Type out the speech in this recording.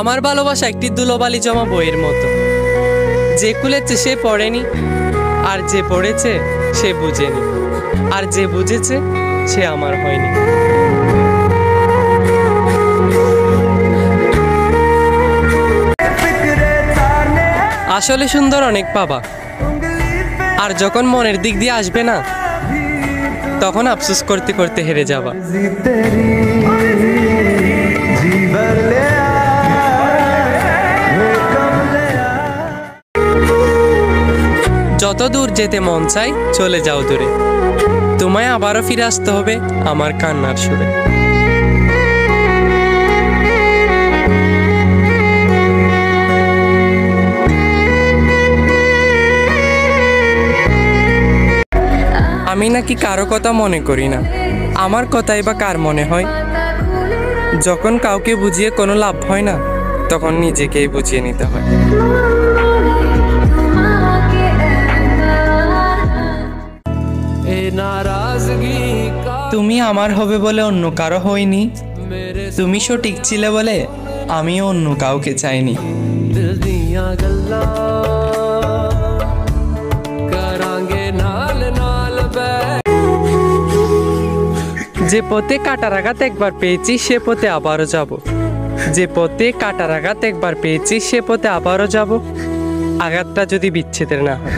আমার ভালোবাসা একটি ধুলোবালি জমা বইয়ের মতো, যে খুলেছে সে পড়েনি, আর যে পড়েছে সে বুঝেনি, আর যে বুঝেছে সে আমার হয়নি। আসলে সুন্দর অনেক পাবা, আর যখন মনের দিক দিয়ে আসবে না, তখন আফসোস করতে করতে হেরে যাবা। যত দূর যেতে মন চাই চলে যাও দূরে, তোমায় আবারও ফিরে আসতে হবে আমার কান্নার সুরে। আমি নাকি কারো কথা মনে করি না, আমার কথাই বা কার মনে হয়? যখন কাউকে বুঝিয়ে কোনো লাভ হয় না, তখন নিজেকেই বুঝিয়ে নিতে হয়। তুমি আমার হবে বলে অন্য কারো হইনি, তুমি সঠিক ছিলে বলে আমিও অন্য কাউকে চাইনি। যে পথে কাটার আঘাত একবার পেয়েছি সে পথে আবারও যাব, যে পথে কাটার আঘাত একবার পেয়েছি সে পথে আবারও যাব, আঘাতটা যদি বিচ্ছেদের না হয়।